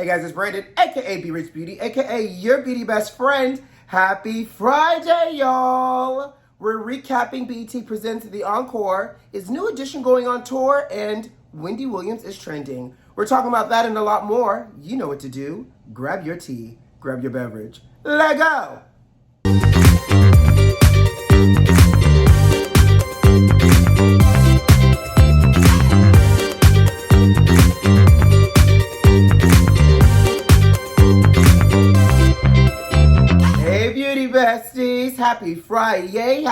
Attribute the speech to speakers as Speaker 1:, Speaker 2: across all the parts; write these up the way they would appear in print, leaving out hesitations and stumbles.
Speaker 1: Hey guys, it's Brandon, aka B.Rich Beauty, aka your beauty best friend. Happy Friday, y'all! We're recapping BET Presents the Encore, its new edition going on tour, and Wendy Williams is trending. We're talking about that and a lot more. You know what to do. Grab your tea, grab your beverage. Let go! Besties, happy Friday,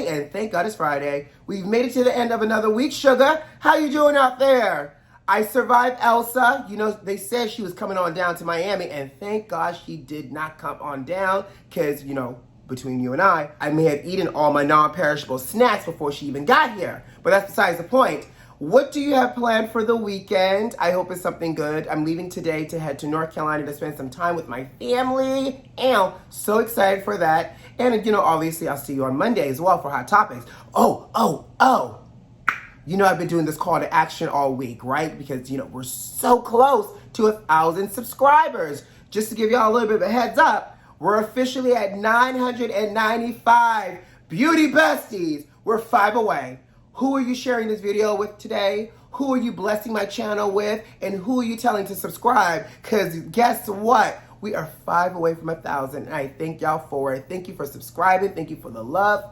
Speaker 1: and thank God it's Friday. We've made it to the end of another week, sugar. How you doing out there? I survived Elsa. You know, they said she was coming on down to Miami, and thank God she did not come on down, because, you know, between you and I may have eaten all my non-perishable snacks before she even got here. But that's besides the point. What do you have planned for the weekend? I hope it's something good. I'm leaving today to head to North Carolina to spend some time with my family. And so excited for that. And, you know, obviously I'll see you on Monday as well for Hot Topics. Oh. You know, I've been doing this call to action all week, right? Because, you know, we're so close to 1,000 subscribers. Just to give y'all a little bit of a heads up, we're officially at 995 beauty besties. We're 5 away. Who are you sharing this video with today? Who are you blessing my channel with? And who are you telling to subscribe? Because guess what? We are 5 away from 1,000. And I thank y'all for it. Thank you for subscribing. Thank you for the love.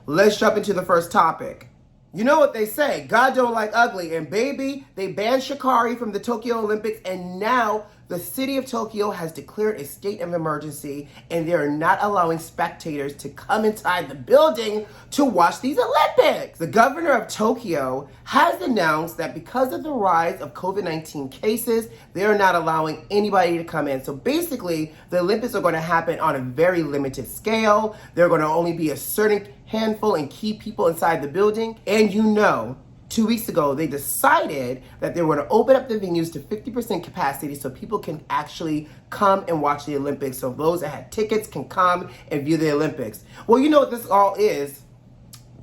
Speaker 1: Let's jump into the first topic. You know what they say, God don't like ugly. And baby, they banned Shikari from the Tokyo Olympics, and now the city of Tokyo has declared a state of emergency, and they are not allowing spectators to come inside the building to watch these Olympics. The governor of Tokyo has announced that because of the rise of COVID-19 cases, they are not allowing anybody to come in. So basically, the Olympics are going to happen on a very limited scale. They're going to only be a certain handful and key people inside the building. And you know, 2 weeks ago, they decided that they were going to open up the venues to 50% capacity so people can actually come and watch the Olympics. So those that had tickets can come and view the Olympics. Well, you know what this all is?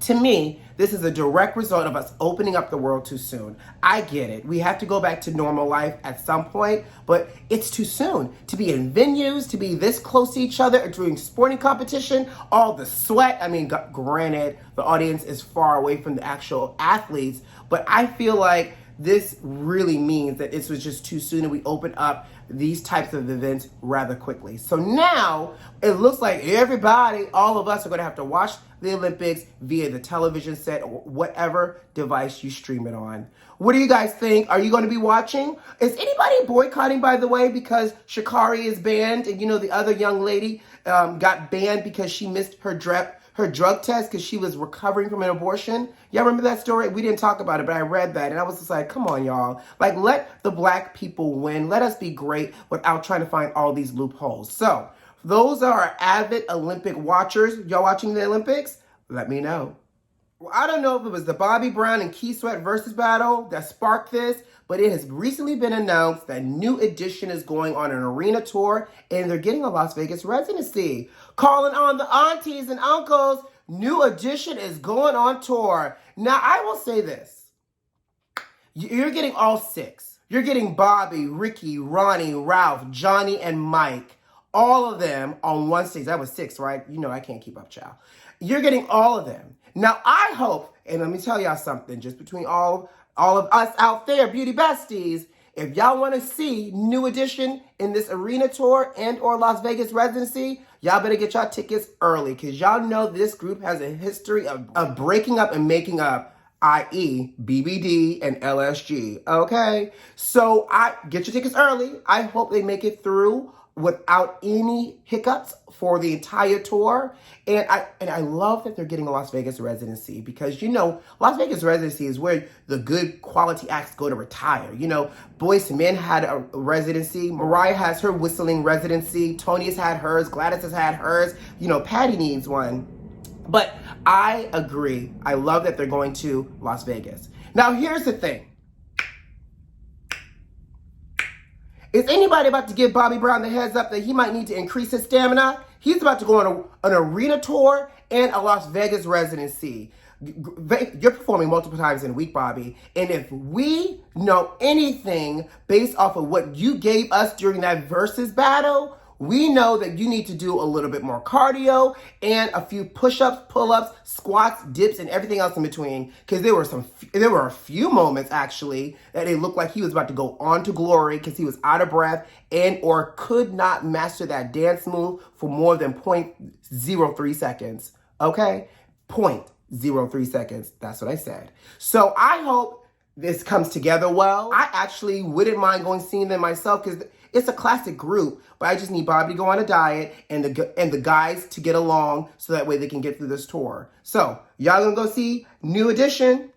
Speaker 1: To me, this is a direct result of us opening up the world too soon. I get it. We have to go back to normal life at some point, but it's too soon to be in venues, to be this close to each other, during sporting competition, all the sweat. I mean, granted, the audience is far away from the actual athletes, but I feel like this really means that it was just too soon and we opened up these types of events rather quickly. So now it looks like everybody, all of us, are going to have to watch the Olympics via the television set or whatever device you stream it on. What do you guys think? Are you going to be watching? Is anybody boycotting, by the way, because Shikari is banned, and you know the other young lady got banned because she missed her drug test because she was recovering from an abortion? Y'all remember that story? We didn't talk about it, but I read that, and I was just like, come on, y'all. Like, let the black people win. Let us be great without trying to find all these loopholes. So, those are our avid Olympic watchers. Y'all watching the Olympics? Let me know. Well, I don't know if it was the Bobby Brown and Keith Sweat versus battle that sparked this, but it has recently been announced that New Edition is going on an arena tour, and they're getting a Las Vegas residency. Calling on the aunties and uncles, New Edition is going on tour. Now, I will say this. You're getting all 6. You're getting Bobby, Ricky, Ronnie, Ralph, Johnny, and Mike. All of them on one stage. That was 6, right? You know I can't keep up, child. You're getting all of them. Now, I hope, and let me tell y'all something, just between all of us out there, beauty besties, if y'all want to see New Edition in this arena tour and or Las Vegas residency, y'all better get y'all tickets early, because y'all know this group has a history of breaking up and making up, i.e. BBD and LSG, okay? So get your tickets early. I hope they make it through without any hiccups for the entire tour. And I love that they're getting a Las Vegas residency, because, you know, Las Vegas residency is where the good quality acts go to retire. You know, Boyz II Men had a residency. Mariah has her whistling residency. Tony has had hers. Gladys has had hers. You know, Patty needs one. But I agree. I love that they're going to Las Vegas. Now, here's the thing. Is anybody about to give Bobby Brown the heads up that he might need to increase his stamina? He's about to go on an arena tour and a Las Vegas residency. You're performing multiple times in a week, Bobby. And if we know anything based off of what you gave us during that versus battle, we know that you need to do a little bit more cardio and a few push-ups, pull-ups, squats, dips, and everything else in between. Because there were a few moments actually that it looked like he was about to go on to glory because he was out of breath and or could not master that dance move for more than 0.03 seconds. Okay? 0.03 seconds. That's what I said. So I hope this comes together well. I actually wouldn't mind seeing them myself because it's a classic group, but I just need Bobby to go on a diet and the guys to get along so that way they can get through this tour. So y'all gonna go see New Edition.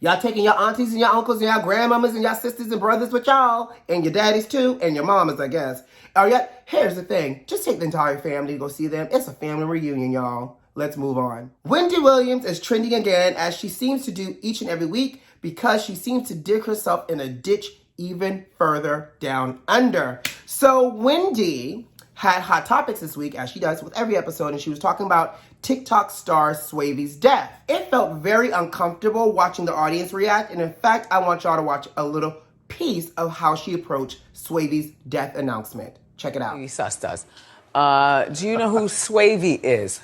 Speaker 1: Y'all taking your aunties and your uncles and your grandmamas and your sisters and brothers with y'all and your daddies too and your mamas, I guess. Oh yeah, here's the thing. Just take the entire family to go see them. It's a family reunion, y'all. Let's move on. Wendy Williams is trending again as she seems to do each and every week because she seems to dig herself in a ditch even further down under. So Wendy had hot topics this week, as she does with every episode, and she was talking about TikTok star Swavy's death. It felt very uncomfortable watching the audience react, and in fact, I want y'all to watch a little piece of how she approached Swavy's death announcement. Check it out.
Speaker 2: Sus does. Do you know who Swavy is?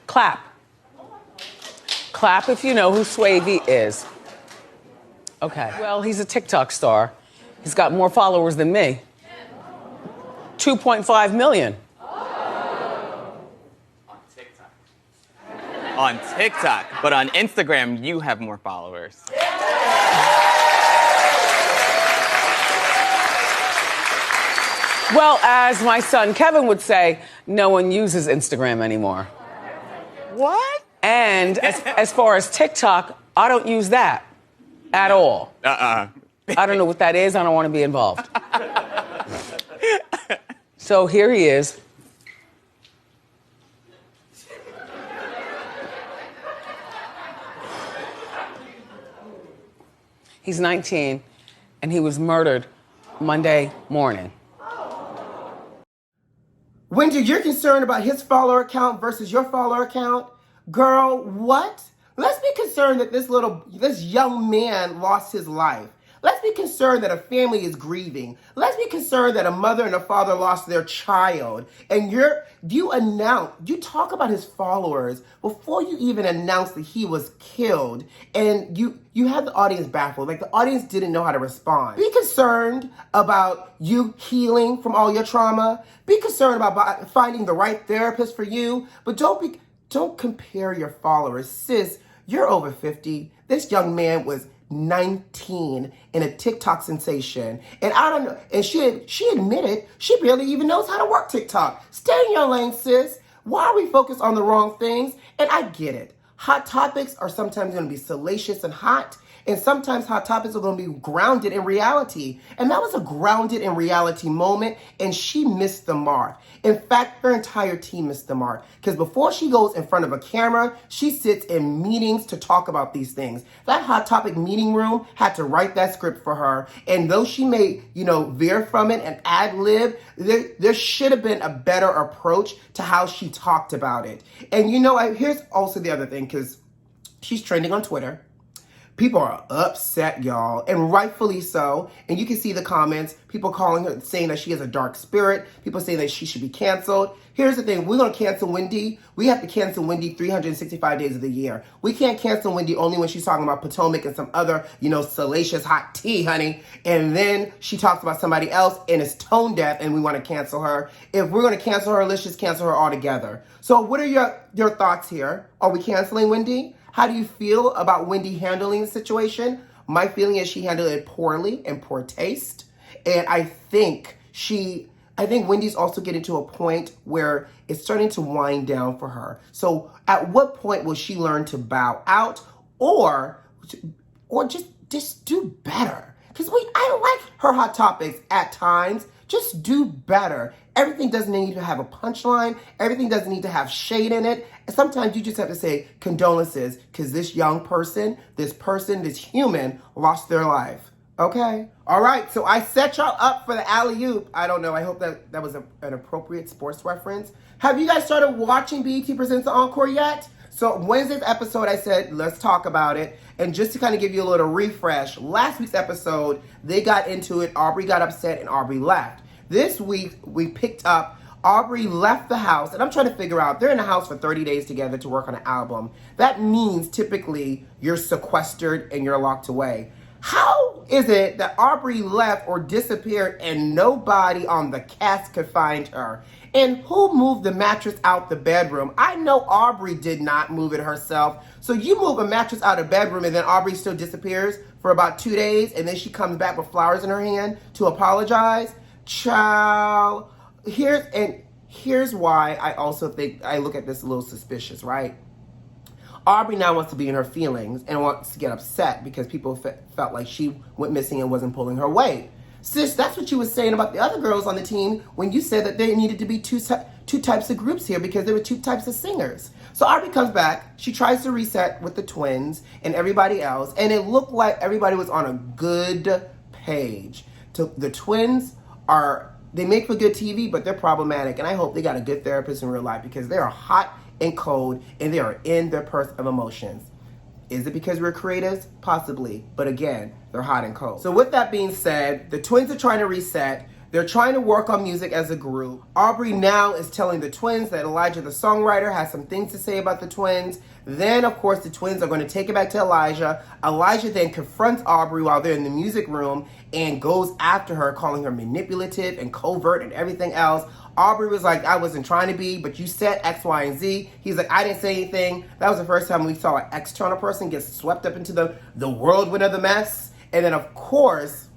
Speaker 2: Clap. Clap if you know who Swavy is. Okay. Well, he's a TikTok star. He's got more followers than me. 2.5 million.
Speaker 3: On TikTok, but on Instagram, you have more followers.
Speaker 2: Well, as my son Kevin would say, no one uses Instagram anymore.
Speaker 3: What?
Speaker 2: And as far as TikTok, I don't use that at all. I don't know what that is. I don't want to be involved. So here he is. He's 19, and he was murdered Monday morning.
Speaker 1: Wendy, you're concerned about his follower count versus your follower count? Girl, what? Let's be concerned that this young man lost his life. Let's be concerned that a family is grieving. Let's be concerned that a mother and a father lost their child. And you talk about his followers before you even announce that he was killed. And you have the audience baffled. Like the audience didn't know how to respond. Be concerned about you healing from all your trauma. Be concerned about finding the right therapist for you. But don't compare your followers. Sis, you're over 50. This young man was 19 and a TikTok sensation. And I don't know. And she admitted she barely even knows how to work TikTok. Stay in your lane, sis. Why are we focused on the wrong things? And I get it. Hot topics are sometimes going to be salacious and hot. And sometimes hot topics are going to be grounded in reality. And that was a grounded in reality moment, and she missed the mark. In fact, her entire team missed the mark. Because before she goes in front of a camera, she sits in meetings to talk about these things. That hot topic meeting room had to write that script for her. And though she may, veer from it and ad-lib, there should have been a better approach to how she talked about it. And here's also the other thing, because she's trending on Twitter. People are upset, y'all, and rightfully so. And you can see the comments, people calling her, saying that she has a dark spirit, people saying that she should be canceled. Here's the thing, we're going to cancel Wendy. We have to cancel Wendy 365 days of the year. We can't cancel Wendy only when she's talking about Potomac and some other, salacious hot tea, honey. And then she talks about somebody else and it's tone deaf and we want to cancel her. If we're going to cancel her, let's just cancel her altogether. So what are your thoughts here? Are we canceling Wendy? How do you feel about Wendy handling the situation? My feeling is she handled it poorly and poor taste. And I think Wendy's also getting to a point where it's starting to wind down for her. So at what point will she learn to bow out or just do better? Because I like her hot topics at times. Just do better. Everything doesn't need to have a punchline. Everything doesn't need to have shade in it. And sometimes you just have to say condolences because this young person, this human lost their life. Okay? All right, so I set y'all up for the alley-oop. I don't know. I hope that was an appropriate sports reference. Have you guys started watching BET Presents the Encore yet? So Wednesday's episode, I said, let's talk about it. And just to kind of give you a little refresh, last week's episode, they got into it. Aubrey got upset and Aubrey left. This week, we picked up, Aubrey left the house. And I'm trying to figure out, they're in the house for 30 days together to work on an album. That means typically you're sequestered and you're locked away. How is it that Aubrey left or disappeared and nobody on the cast could find her? And who moved the mattress out the bedroom? I know Aubrey did not move it herself. So you move a mattress out of bedroom and then Aubrey still disappears for about 2 days and then she comes back with flowers in her hand to apologize? Child, here's why I also think I look at this a little suspicious, right? Aubrey now wants to be in her feelings and wants to get upset because people felt like she went missing and wasn't pulling her weight. Sis, that's what you were saying about the other girls on the team when you said that there needed to be two types of groups here because there were 2 types of singers. So Aubrey comes back, she tries to reset with the twins and everybody else, and it looked like everybody was on a good page. The twins they make for good TV, but they're problematic, and I hope they got a good therapist in real life because they are hot and cold, and they are in their purse of emotions. Is it because we're creatives? Possibly. But again, they're hot and cold. So with that being said, the twins are trying to reset. They're trying to work on music as a group. Aubrey now is telling the twins that Elijah, the songwriter, has some things to say about the twins. Then, of course, the twins are going to take it back to Elijah. Elijah then confronts Aubrey while they're in the music room and goes after her, calling her manipulative and covert and everything else. Aubrey was like, I wasn't trying to be, but you said X, Y, and Z. He's like, I didn't say anything. That was the first time we saw an external person get swept up into the whirlwind of the mess. And then, of course,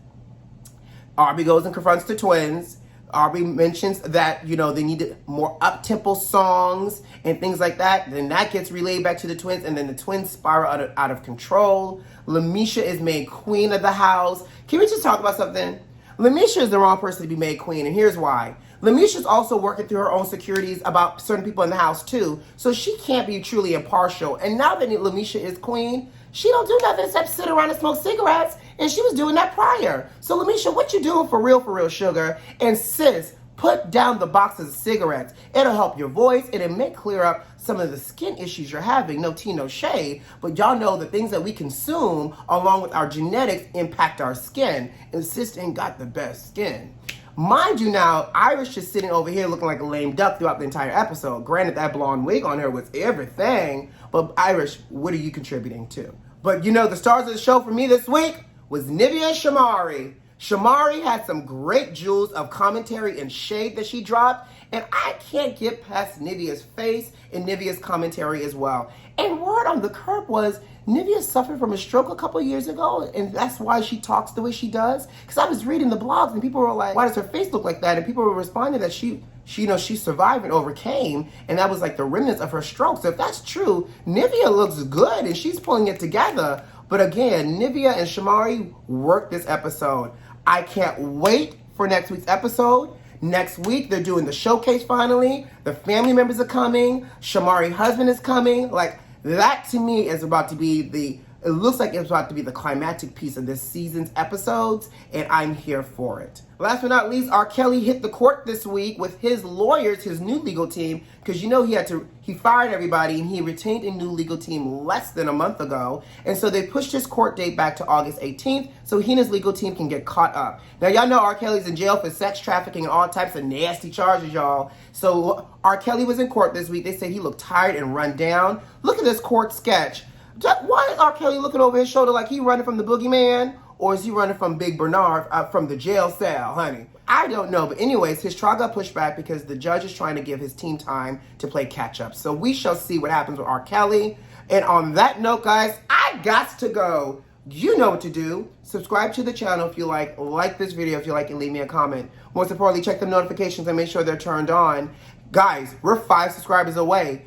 Speaker 1: Aubrey goes and confronts the twins. Aubrey mentions that, they needed more up-tempo songs and things like that. Then that gets relayed back to the twins, and then the twins spiral out of control. Lamisha is made queen of the house. Can we just talk about something? Lamisha is the wrong person to be made queen, and here's why. Lamisha's also working through her own securities about certain people in the house, too. So she can't be truly impartial. And now that Lamisha is queen, she don't do nothing except sit around and smoke cigarettes, and she was doing that prior. So Lamisha, what you doing for real, sugar? And sis, put down the boxes of cigarettes. It'll help your voice, and it may clear up some of the skin issues you're having. No tea, no shade, but y'all know the things that we consume along with our genetics impact our skin, and sis ain't got the best skin. Mind you now, Iris just sitting over here looking like a lame duck throughout the entire episode. Granted, that blonde wig on her was everything, but Iris, what are you contributing to? But the stars of the show for me this week was Nivea and Shamari. Shamari had some great jewels of commentary and shade that she dropped, and I can't get past Nivea's face and Nivea's commentary as well. And word on the curb was Nivea suffered from a stroke a couple years ago, and that's why she talks the way she does. Because I was reading the blogs, and people were like, why does her face look like that? And people were responding that she survived and overcame, and that was like the remnants of her stroke. So if that's true, Nivea looks good, and she's pulling it together. But again, Nivea and Shamari worked this episode. I can't wait for next week's episode. Next week, they're doing the showcase finally. The family members are coming. Shamari's husband is coming. Like, that to me is about to be it looks like it's about to be the climactic piece of this season's episodes, and I'm here for it. Last but not least, R. Kelly hit the court this week with his lawyers, his new legal team, because he fired everybody and he retained a new legal team less than a month ago. And so they pushed his court date back to August 18th so he and his legal team can get caught up. Now, y'all know R. Kelly's in jail for sex trafficking and all types of nasty charges, y'all. So R. Kelly was in court this week. They said he looked tired and run down. Look at this court sketch. Why is R. Kelly looking over his shoulder like he running from the boogeyman? Or is he running from Big Bernard from the jail cell, honey? I don't know. But anyways, his trial got pushed back because the judge is trying to give his team time to play catch up. So we shall see what happens with R. Kelly. And on that note, guys, I got to go. You know what to do. Subscribe to the channel if you like this video if you like, and leave me a comment. Most importantly, check the notifications and make sure they're turned on. Guys, we're 5 subscribers away.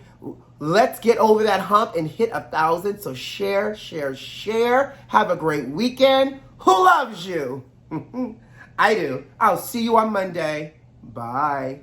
Speaker 1: Let's get over that hump and hit 1,000. So share. Have a great weekend. Who loves you? I do. I'll see you on Monday. Bye.